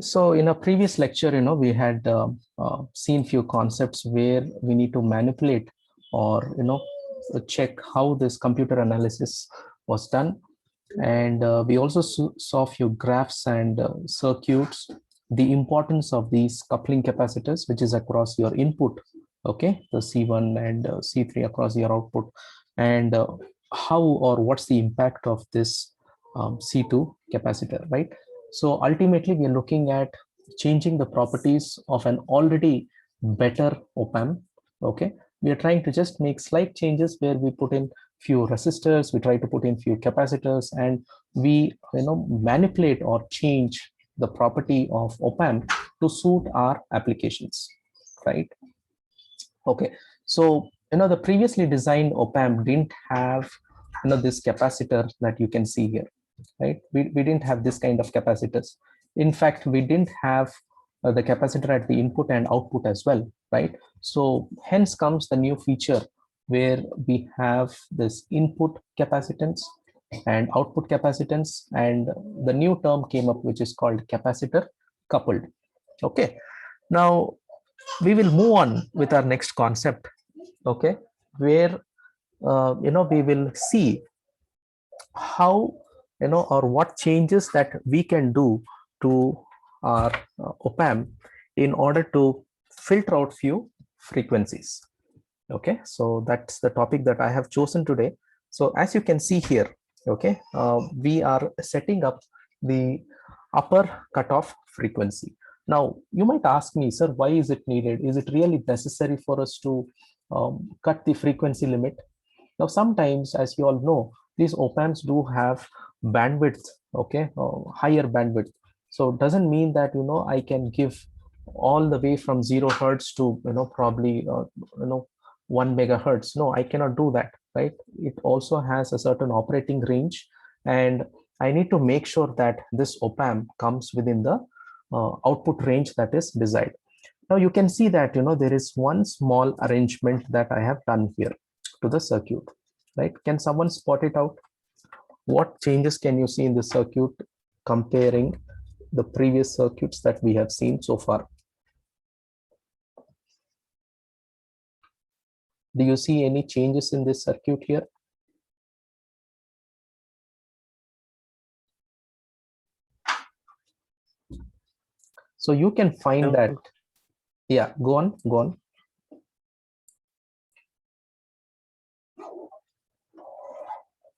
So in a previous lecture, we had seen few concepts where we need to manipulate or, check how this computer analysis was done. And we also saw few graphs and circuits, the importance of these coupling capacitors, which is across your input, okay, the C1 and C3 across your output, and how or what's the impact of this C2 capacitor, right? So ultimately, we are looking at changing the properties of an already better op-amp. Okay, we are trying to just make slight changes where we put in few resistors, we try to put in few capacitors, and we manipulate or change the property of op-amp to suit our applications, right? Okay, so the previously designed op-amp didn't have this capacitor that you can see here, right? We didn't have this kind of capacitors. In fact, we didn't have the capacitor at the input and output as well, right? So hence comes the new feature where we have this input capacitance and output capacitance, and the new term came up which is called capacitor coupled. Okay, now we will move on with our next concept, okay, where we will see how or what changes that we can do to our op-amp in order to filter out few frequencies. Okay, so that's the topic that I have chosen today. So as you can see here, okay, we are setting up the upper cutoff frequency. Now you might ask me, sir, why is it needed? Is it really necessary for us to cut the frequency limit? Now sometimes, as you all know, these op-amps do have bandwidth, okay, higher bandwidth. So it doesn't mean that I can give all the way from 0 hertz to probably 1 megahertz. No, I cannot do that, right? It also has a certain operating range, and I need to make sure that this op-amp comes within the output range that is desired. Now you can see that there is one small arrangement that I have done here to the circuit, right? Can someone spot it out? What changes can you see in the circuit comparing the previous circuits that we have seen so far? Do you see any changes in this circuit here? So you can find that, yeah, go on.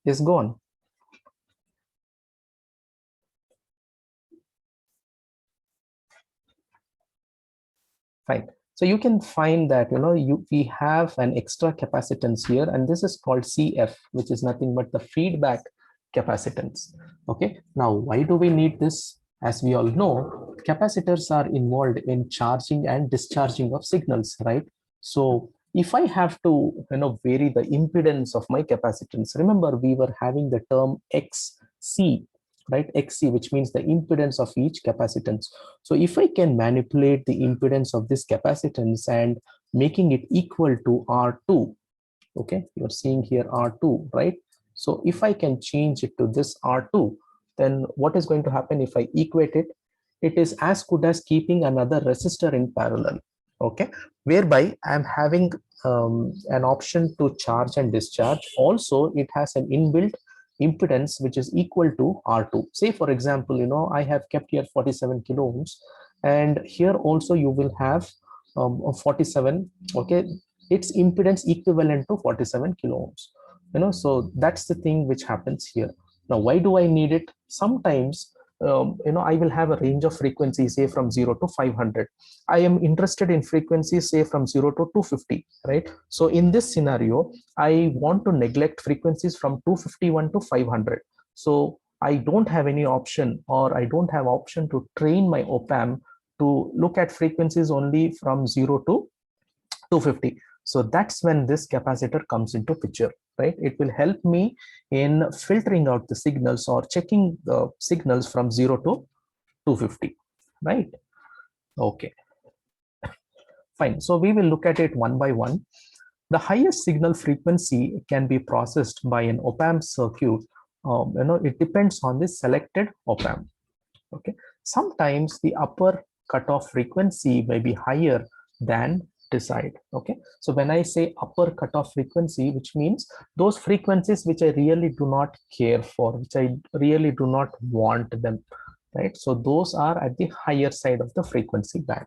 Yes, go on. Fine. So you can find that we have an extra capacitance here, and this is called CF, which is nothing but the feedback capacitance. Okay. Now, why do we need this? As we all know, capacitors are involved in charging and discharging of signals, right? So if I have to vary the impedance of my capacitance, remember we were having the term XC, right? XC, which means the impedance of each capacitance. So if I can manipulate the impedance of this capacitance and making it equal to R2, okay, you're seeing here R2, right? So if I can change it to this R2, then what is going to happen if I equate it? It is as good as keeping another resistor in parallel, okay, whereby I'm having an option to charge and discharge. Also, it has an inbuilt impedance which is equal to R2. Say for example, I have kept here 47 kilo ohms, and here also you will have 47, okay, its impedance equivalent to 47 kilo ohms. So that's the thing which happens here. Now why do I need it? Sometimes I will have a range of frequencies, say from 0 to 500. I am interested in frequencies, say from 0 to 250, right? So in this scenario, I want to neglect frequencies from 251 to 500. So I don't have any option, or I don't have option to train my op-amp to look at frequencies only from 0 to 250. So that's when this capacitor comes into picture, right? It will help me in filtering out the signals or checking the signals from 0 to 250, right? Okay, fine. So we will look at it one by one. The highest signal frequency can be processed by an op-amp circuit. It depends on the selected op-amp. Okay, Sometimes the upper cutoff frequency may be higher than desired. Okay, so when I say upper cutoff frequency, which means those frequencies which I really do not care for, which I really do not want them, right? So those are at the higher side of the frequency band.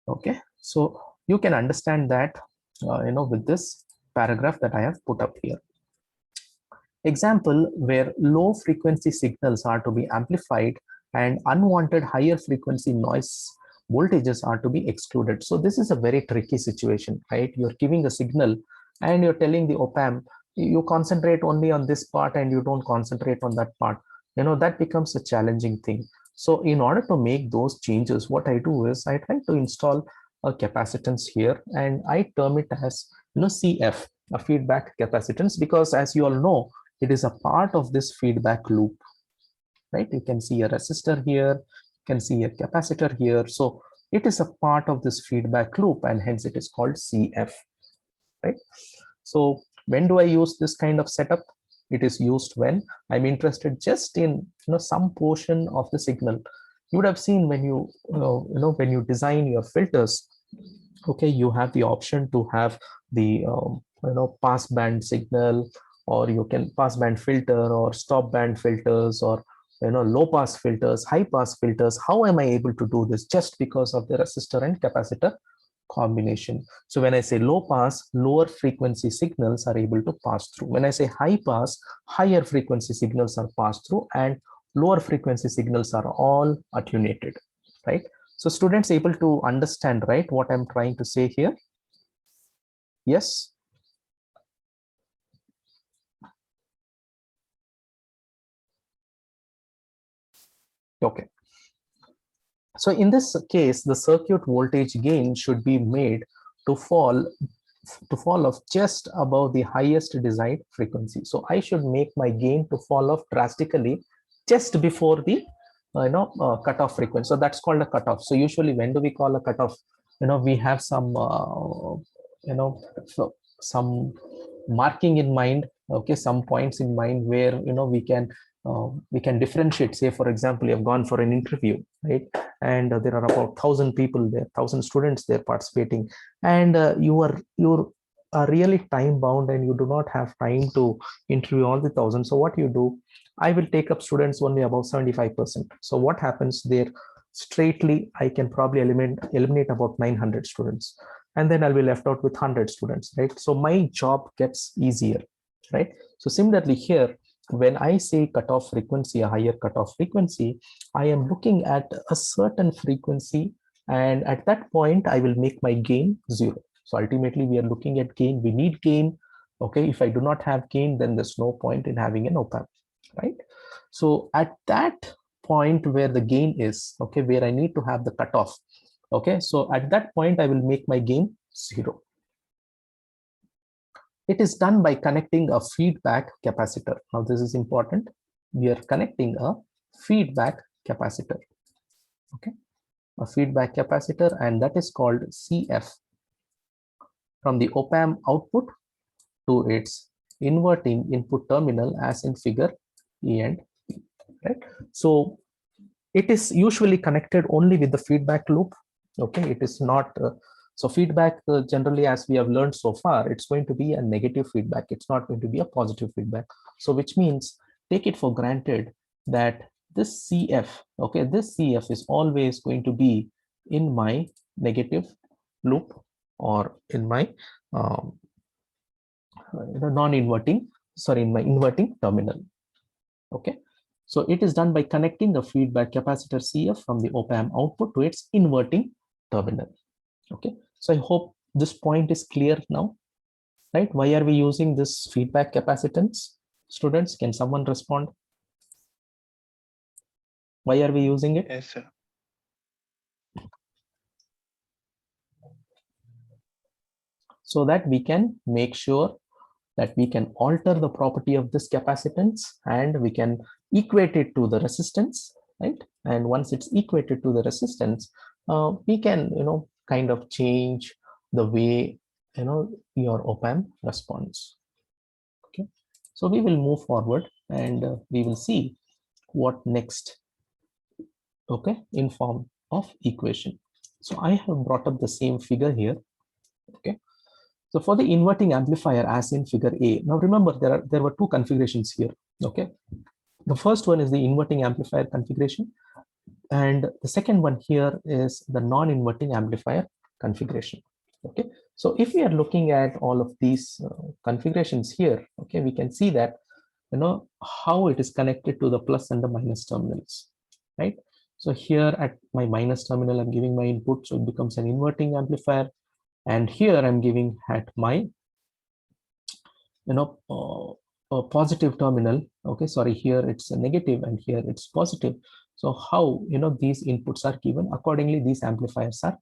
Okay, so you can understand that with this paragraph that I have put up here. Example where low frequency signals are to be amplified and unwanted higher frequency noise voltages are to be excluded. So this is a very tricky situation, right? You're giving a signal and you're telling the op-amp, you concentrate only on this part and you don't concentrate on that part. That becomes a challenging thing. So in order to make those changes, what I do is I try to install a capacitance here and I term it as CF, a feedback capacitance, because as you all know, it is a part of this feedback loop, right? You can see a resistor here, you can see a capacitor here. So it is a part of this feedback loop and hence it is called CF, right? So when do I use this kind of setup? It is used when I'm interested just in some portion of the signal. You would have seen when when you design your filters, okay, you have the option to have the pass band signal, or you can pass band filter or stop band filters, or low pass filters, high pass filters. How am I able to do this? Just because of the resistor and capacitor combination. So when I say low pass, lower frequency signals are able to pass through. When I say high pass, higher frequency signals are passed through, and lower frequency signals are all attenuated, right? So students able to understand, right, what I'm trying to say here? Yes. Okay. So in this case, the circuit voltage gain should be made to fall off just above the highest desired frequency. So I should make my gain to fall off drastically just before the cutoff frequency. So that's called a cutoff. So usually when do we call a cutoff? We have some some marking in mind, okay, some points in mind where we can differentiate. Say for example, you have gone for an interview, right, and there are about 1,000 people there, 1,000 students there participating, and you are really time bound and you do not have time to interview all the 1,000. So what you do, I will take up students only about 75%. So what happens there, straightly I can probably eliminate about 900 students, and then I'll be left out with 100 students, right? So my job gets easier, right? So similarly here, when I say cutoff frequency, a higher cutoff frequency, I am looking at a certain frequency, and at that point I will make my gain 0. So ultimately we are looking at gain. We need gain. Okay, if I do not have gain, then there's no point in having an op-amp, right? So at that point where the gain is, okay, where I need to have the cutoff, okay, so at that point I will make my gain 0. It is done by connecting a feedback capacitor. Now this is important. We are connecting a feedback capacitor, okay, a feedback capacitor, and that is called CF, from the op-amp output to its inverting input terminal as in figure E and P, right? So it is usually connected only with the feedback loop, okay, it is not so feedback generally, as we have learned so far, it's going to be a negative feedback, it's not going to be a positive feedback. So which means, take it for granted that this CF, okay, this CF is always going to be in my negative loop, or in my non-inverting, sorry, in my inverting terminal, okay. So it is done by connecting the feedback capacitor CF from the op-amp output to its inverting terminal, okay. So I hope this point is clear now, right? Why are we using this feedback capacitance? Students, can someone respond? Why are we using it? Yes, sir. So that we can make sure that we can alter the property of this capacitance and we can equate it to the resistance, right? And once it's equated to the resistance, we can kind of change the way your op-amp responds, okay. So we will move forward and we will see what next okay, in form of equation. So I have brought up the same figure here, okay. So for the inverting amplifier as in figure A, now remember there were two configurations here, okay. The first one is the inverting amplifier configuration, and the second one here is the non-inverting amplifier configuration, okay. So if we are looking at all of these configurations here, okay, we can see that how it is connected to the plus and the minus terminals, right? So here at my minus terminal, I'm giving my input, so it becomes an inverting amplifier, and here I'm giving at my a positive terminal, okay, sorry, here it's a negative and here it's positive. So how these inputs are given, accordingly these amplifiers are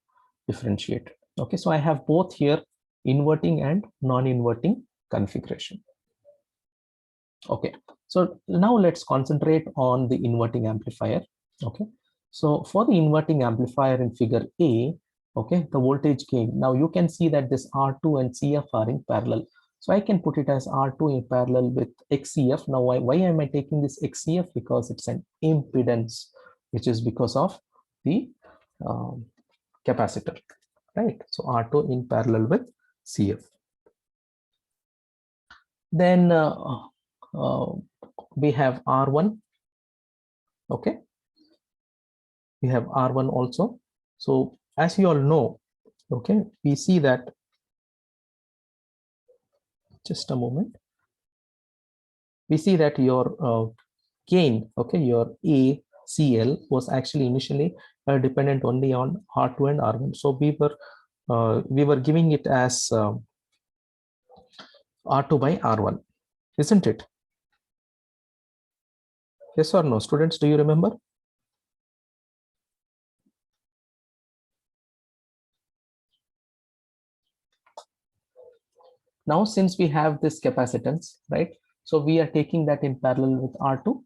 differentiated, okay. So I have both here inverting and non-inverting configuration, okay. So now let's concentrate on the inverting amplifier, okay. So for the inverting amplifier in figure A, okay, the voltage gain, now you can see that this R2 and CF are in parallel. So I can put it as R2 in parallel with XCF. Now, why am I taking this XCF? Because it's an impedance, which is because of the capacitor, right? So R2 in parallel with CF. Then we have R1, okay. We have R1 also. So as you all know, okay, we see that, just a moment, we see that your gain, okay, your ACL was actually initially dependent only on R2 and R1. So we were giving it as R2 by R1, isn't it? Yes or no, students? Do you remember? Now, since we have this capacitance, right? So we are taking that in parallel with R2,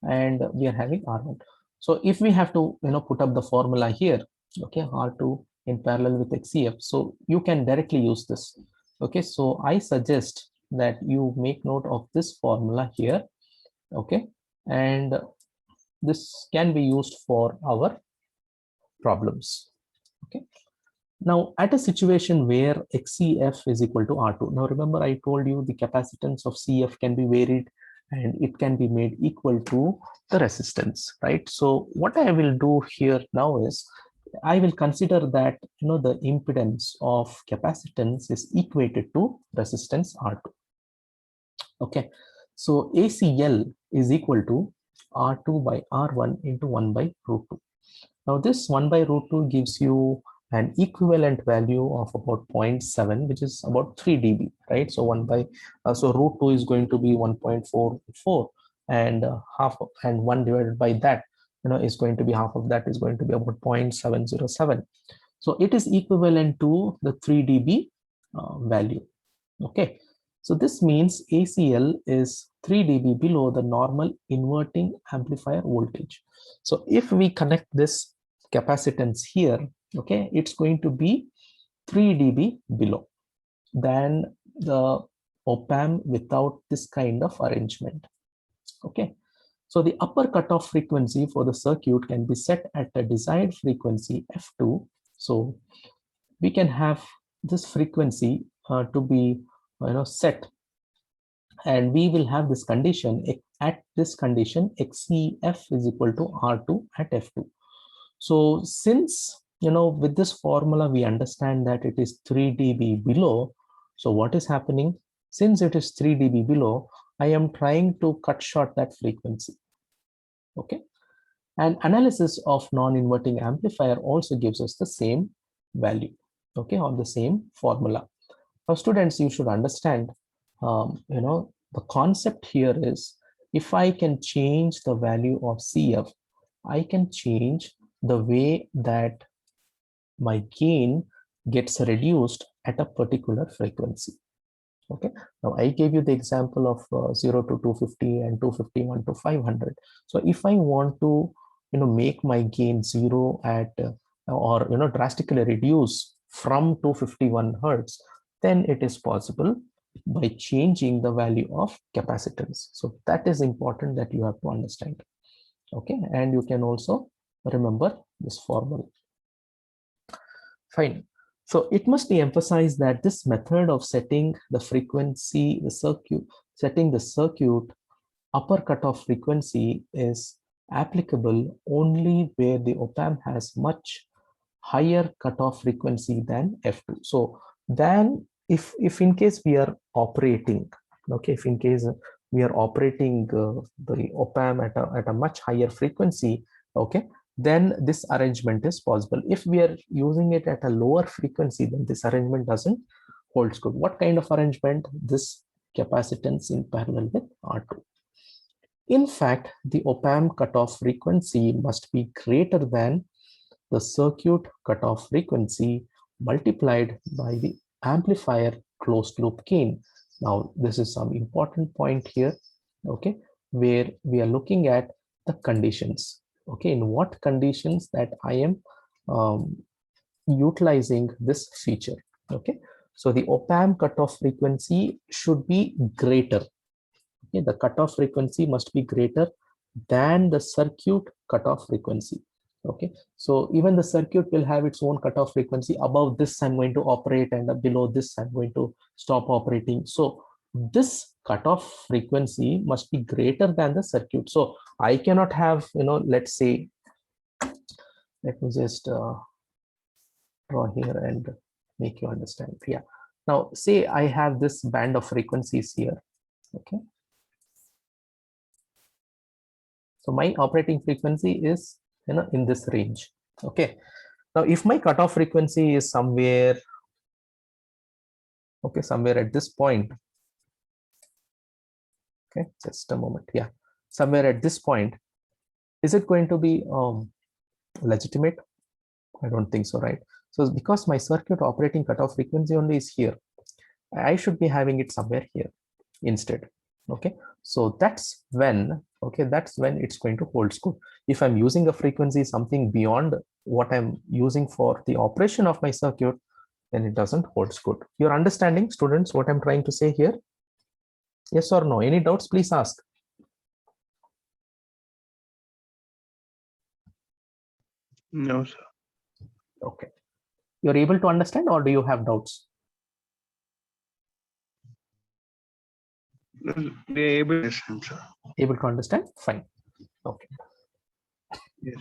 and we are having R1. So if we have to put up the formula here, okay, R2 in parallel with XCF, so you can directly use this, okay. So I suggest that you make note of this formula here, okay, and this can be used for our problems, okay. Now at a situation where XCF is equal to R2, now remember I told you the capacitance of CF can be varied and it can be made equal to the resistance, right? So what I will do here now is I will consider that the impedance of capacitance is equated to resistance R2, okay. So ACL is equal to R2 by R1 into 1 by root 2. Now this 1 by root 2 gives you an equivalent value of about 0.7, which is about 3 dB, right? So so root 2 is going to be 1.44, and half of, and 1 divided by that, is going to be half of that, is going to be about 0.707. So it is equivalent to the 3 dB value, okay. So this means ACL is 3 dB below the normal inverting amplifier voltage. So if we connect this capacitance here, okay, it's going to be 3 dB below than the op-amp without this kind of arrangement, okay. So the upper cutoff frequency for the circuit can be set at a desired frequency F2. So we can have this frequency to be set, and we will have this condition. At this condition, XCF is equal to R2 at F2. So since with this formula we understand that it is 3 dB below, so what is happening? Since it is 3 dB below, I am trying to cut short that frequency, okay. And analysis of non-inverting amplifier also gives us the same value, okay, on the same formula. Now students, you should understand the concept here is, if I can change the value of CF, I can change the way that my gain gets reduced at a particular frequency, okay. Now I gave you the example of 0 to 250 and 251 to 500. So if I want to make my gain 0 at or drastically reduce from 251 hertz, then it is possible by changing the value of capacitance. So that is important that you have to understand, okay. And you can also Remember this formula. Fine. So it must be emphasized that this method of setting the frequency, setting the circuit upper cutoff frequency is applicable only where the op-amp has much higher cutoff frequency than F2. So then if in case we are operating, okay, if in case we are operating the op-amp at a much higher frequency, okay, then this arrangement is possible. If we are using it at a lower frequency, then this arrangement doesn't holds good. What kind of arrangement? This capacitance in parallel with R2. In fact, the op-amp cutoff frequency must be greater than the circuit cutoff frequency multiplied by the amplifier closed loop gain. Now, this is some important point here, okay, where we are looking at the conditions. Okay, in what conditions that I am utilizing this feature. Okay, so the op-amp cutoff frequency should be greater. Okay, the cutoff frequency must be greater than the circuit cutoff frequency. Okay, so even the circuit will have its own cutoff frequency. Above this I'm going to operate, and below this I'm going to stop operating. So this cutoff frequency must be greater than the circuit. So I cannot have, let's say, let me just draw here and make you understand. Yeah, now say I have this band of frequencies here. Okay, so my operating frequency is in this range. Okay, now if my cutoff frequency is somewhere, okay, somewhere at this point, okay, just a moment, yeah, somewhere at this point, is it going to be legitimate? I don't think so, right? So because my circuit operating cutoff frequency only is here, I should be having it somewhere here instead. Okay, so that's when, okay, that's when it's going to hold good. If I'm using a frequency something beyond what I'm using for the operation of my circuit, then it doesn't hold good. You're understanding, students, what I'm trying to say here? Yes or no? Any doubts, please ask. No, sir. Okay, you're able to understand, or do you have doubts? We are able to understand, sir. Able to understand? Fine. Okay. Yes.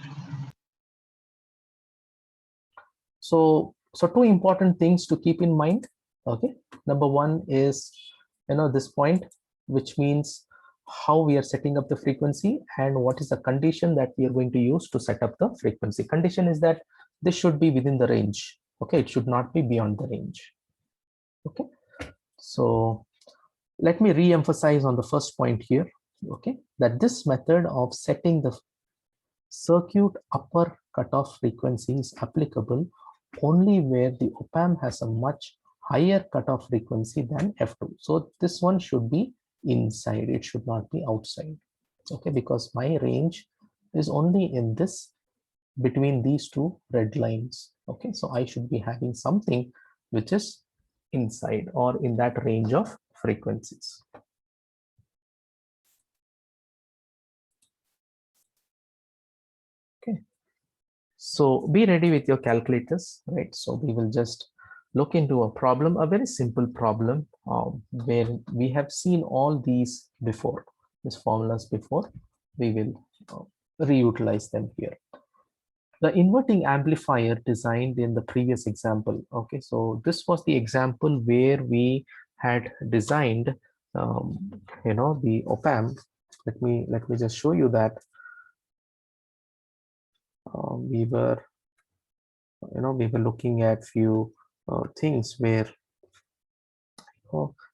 So two important things to keep in mind. Okay, number one is this point, which means how we are setting up the frequency and what is the condition that we are going to use to set up the frequency. Condition is that this should be within the range. Okay, it should not be beyond the range. Okay, so let me re-emphasize on the first point here. Okay, that this method of setting the circuit upper cutoff frequency is applicable only where the op-amp has a much higher cutoff frequency than F2. So this one should be inside, it should not be outside. Okay, because my range is only in this, between these two red lines. Okay, so I should be having something which is inside or in that range of frequencies. Okay, so be ready with your calculators, right? So we will just look into a problem, a very simple problem where we have seen all these before, these formulas before. We will reutilize them here. The inverting amplifier designed in the previous example. Okay, so this was the example where we had designed, the op-amp. Let me just show you that we were looking at few things where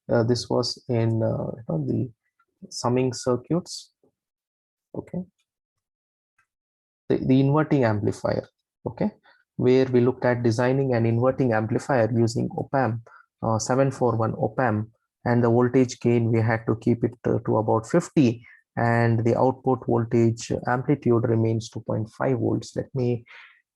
this was in the summing circuits. Okay, the inverting amplifier. Okay, where we looked at designing an inverting amplifier using op-amp 741 op-amp, and the voltage gain we had to keep it to about 50, and the output voltage amplitude remains 2.5 volts. Let me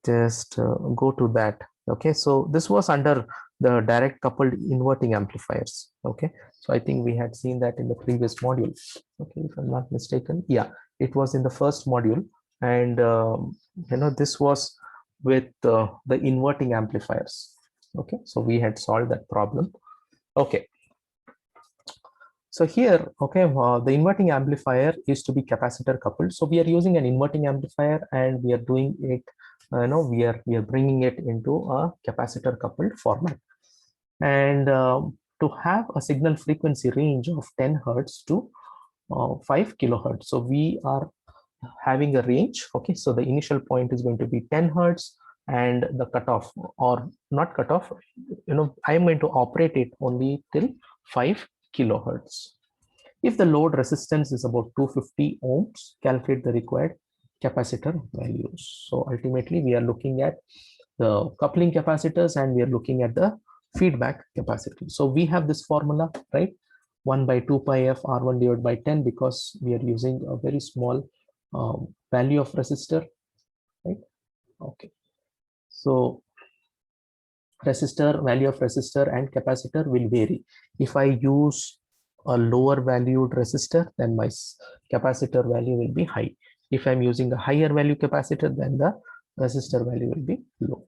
just go to that. Okay, so this was under the direct coupled inverting amplifiers. Okay, so I think we had seen that in the previous module. Okay, if I'm not mistaken, yeah, it was in the first module. And this was with the inverting amplifiers. Okay, so we had solved that problem. Okay, so here, okay, the inverting amplifier is to be capacitor coupled. So we are using an inverting amplifier and we are doing it, we are bringing it into a capacitor coupled format. And to have a signal frequency range of 10 hertz to 5 kilohertz. So we are having a range. Okay, so the initial point is going to be 10 hertz and the cutoff, or not cutoff, I am going to operate it only till 5 kilohertz. If the load resistance is about 250 ohms, calculate the required capacitor values. So ultimately we are looking at the coupling capacitors and we are looking at the feedback capacity. So we have this formula, right? 1 by 2 pi f R1 divided by 10, because we are using a very small value of resistor, right? Okay. So value of resistor and capacitor will vary. If I use a lower valued resistor, then my capacitor value will be high. If I'm using a higher value capacitor, then the resistor value will be low.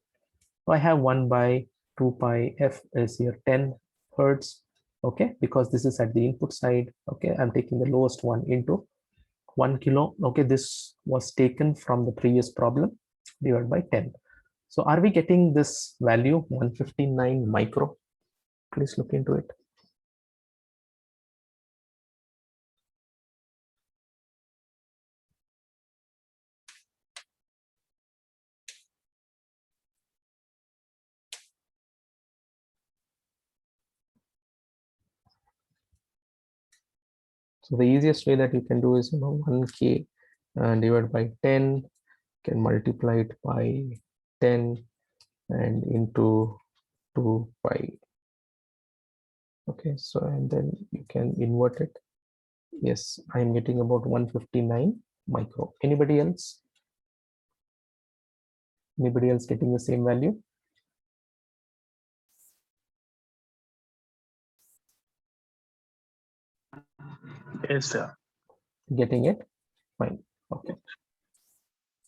So I have 1 by 2 pi f is here 10 hertz. Okay, because this is at the input side. Okay, I'm taking the lowest one into 1 kilo. Okay, this was taken from the previous problem divided by 10. So are we getting this value 159 micro? Please look into it. So the easiest way that you can do is 1k divided by 10, can multiply it by 10 and into 2 pi. Okay, so and then you can invert it. Yes, I'm getting about 159 micro. Anybody else? Anybody else getting the same value? Yes, sir. Getting it? Fine. Okay.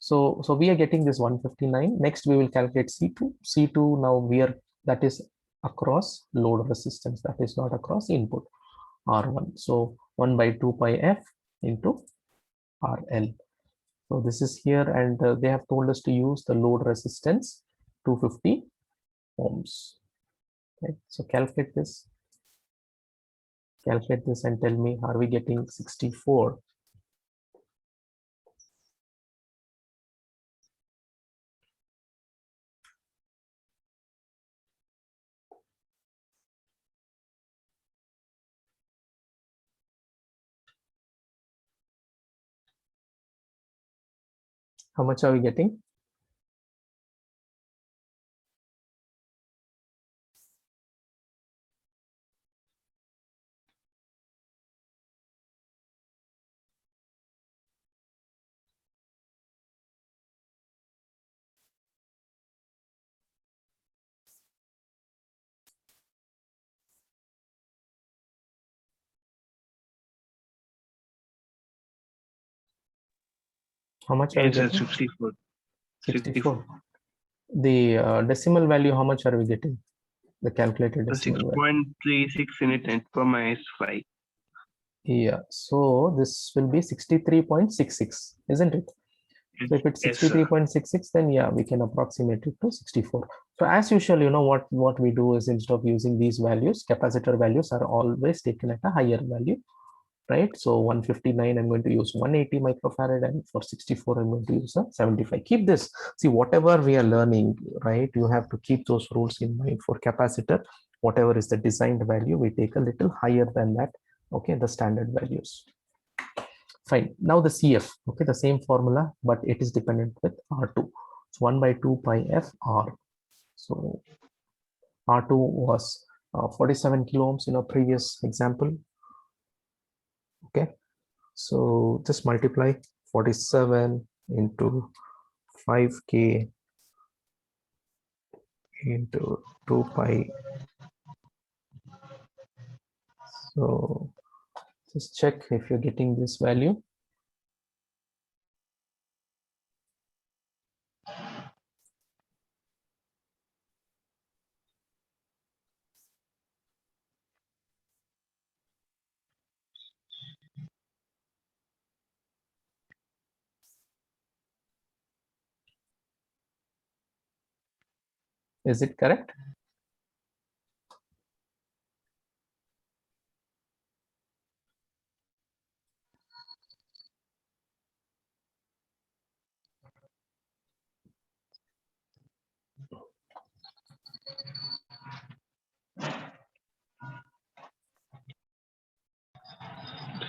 So we are getting this 159. Next, we will calculate C2. C2 now that is across load resistance, that is not across input R1. So 1 by 2 pi f into RL. So this is here, and they have told us to use the load resistance 250 ohms. Right? So calculate this and tell me, are we getting 64? How much are we getting? How much are we Yes, sir. getting? 64. 64. The decimal value, how much are we getting? The calculated decimal value. 6.36 in a 10 per minus 5. Yeah, so this will be 63.66, isn't it? Yes, So if it's yes, sir. 63.66, then yeah, we can approximate it to 64. So as usual, what we do is, instead of using these values, capacitor values are always taken at a higher value, right? So 159, I'm going to use 180 microfarad, and for 64, I'm going to use a 75. Keep this. See, whatever we are learning, right, you have to keep those rules in mind. For capacitor, whatever is the designed value, we take a little higher than that, okay, the standard values. Fine. Now the CF, okay, the same formula, but it is dependent with R2. So 1 by 2 pi f R. So R2 was 47 kilo ohms in our previous example. Okay, so just multiply 47 into 5k into 2 pi. So just check if you're getting this value. Is it correct?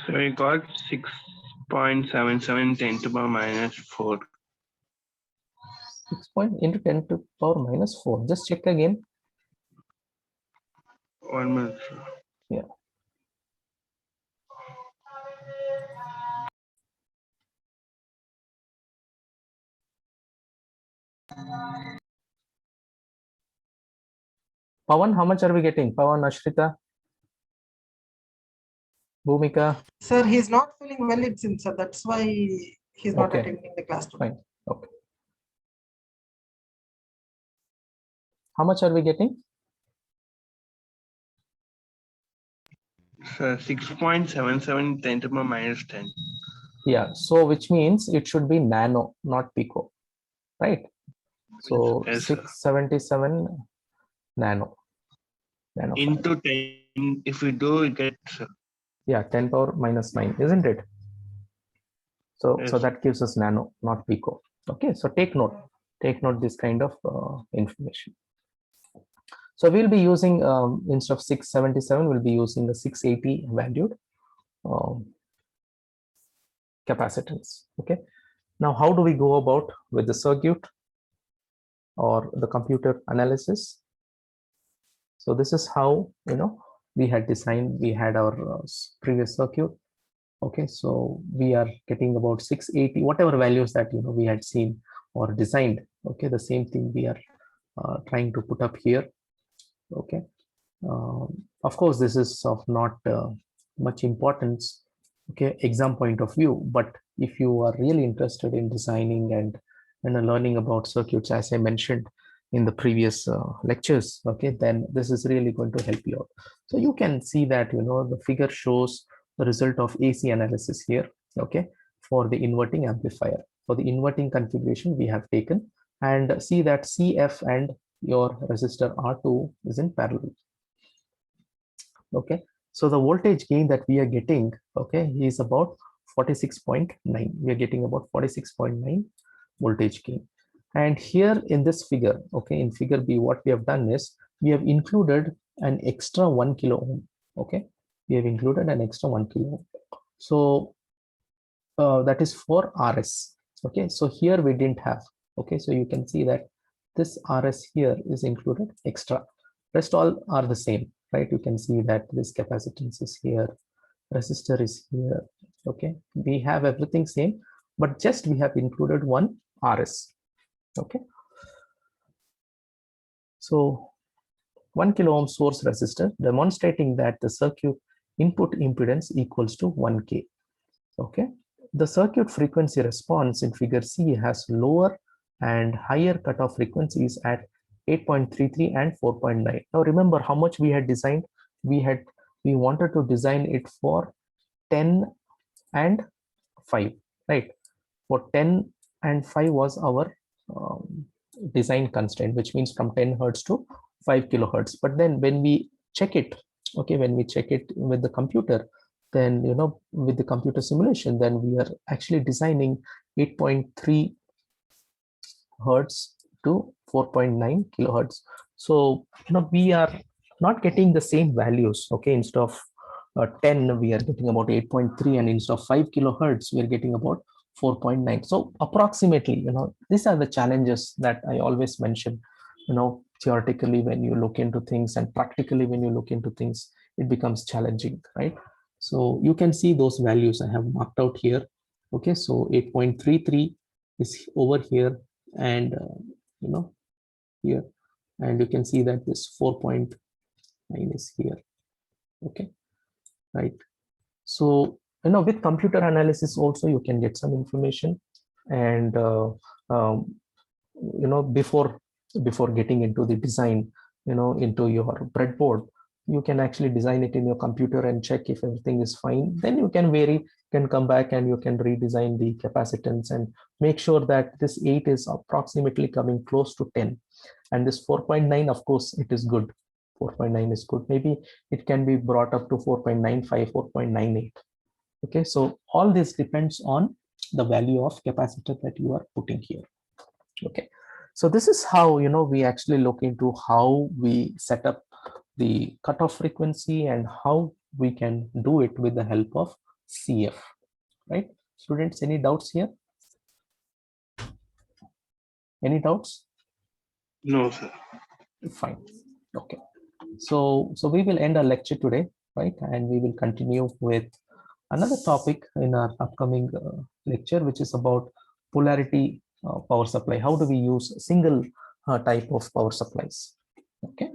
So we got 6.77 10 to the power minus 4. 6 point into 10 to the power minus 4. Just check again. 1 minute. Yeah. Pawan, how much are we getting? Pawan, Ashrita, Bhumika. Sir, he's not feeling well, it seems, sir. That's why he's not Okay. attending the class today. Fine. Okay. How much are we getting? So 6.77 10 to the power minus 10. Yeah. So which means it should be nano, not pico, right? So Yes, sir. 677 nano. Nano farad. Into 10, if we do, we get Yeah, 10 power minus 9, isn't it? So Yes. so that gives us nano, not pico. Okay, so take note this kind of information. So we'll be using instead of 677, we'll be using the 680 valued capacitance. Okay, now how do we go about with the circuit or the computer analysis? So this is how, you know, we had designed, we had our previous circuit. Okay, so we are getting about 680, whatever values that, you know, we had seen or designed. Okay, the same thing we are trying to put up here. Okay, of course this is of not much importance, okay, exam point of view, but if you are really interested in designing and learning about circuits, as I mentioned in the previous lectures, okay, then this is really going to help you out. So you can see that, you know, the figure shows the result of AC analysis here, okay, for the inverting amplifier. For the inverting configuration we have taken, and see that CF and your resistor R2 is in parallel. Okay, so the voltage gain that we are getting, okay, is about 46.9. We are getting about 46.9 voltage gain. And here in this figure, okay, in figure B, what we have done is we have included an extra 1 kilo ohm. Okay, we have included an extra 1 kilo ohm. So that is for RS. Okay, so here we didn't have. Okay, so you can see that this RS here is included extra. Rest all are the same, right? You can see that this capacitance is here, resistor is here. Okay, we have everything same, but just we have included one RS. Okay, so 1 kilo ohm source resistor, demonstrating that the circuit input impedance equals to 1K. Okay, the circuit frequency response in figure C has lower and higher cutoff frequencies at 8.33 and 4.9. Now remember how much we had designed. We wanted to design it for 10 and 5, right? For 10 and 5 was our design constraint, which means from 10 hertz to 5 kilohertz. But then when we check it, okay, when we check it with the computer, then, you know, with the computer simulation, then we are actually designing 8.3 hertz to 4.9 kilohertz. So, you know, we are not getting the same values. Okay, instead of 10, we are getting about 8.3, and instead of 5 kilohertz, we are getting about 4.9. So approximately, you know, these are the challenges that I always mention. You know, theoretically, when you look into things, and practically when you look into things, it becomes challenging, right? So you can see those values I have marked out here. Okay, so 8.33 is over here, and you know, here, and you can see that this 4.9 is here. Okay, right? So, you know, with computer analysis also you can get some information, and you know, before getting into the design, you know, into your breadboard, you can actually design it in your computer and check if everything is fine. Then you can vary, can come back and you can redesign the capacitance and make sure that this 8 is approximately coming close to 10. And this 4.9, of course, it is good. 4.9 is good. Maybe it can be brought up to 4.95, 4.98. Okay, so all this depends on the value of capacitor that you are putting here. Okay, so this is how, you know, we actually look into how we set up the cutoff frequency and how we can do it with the help of CF, right? Students, any doubts here? Any doubts? No, sir. Fine. Okay. So we will end our lecture today, right? And we will continue with another topic in our upcoming lecture, which is about polarity power supply. How do we use single type of power supplies? Okay.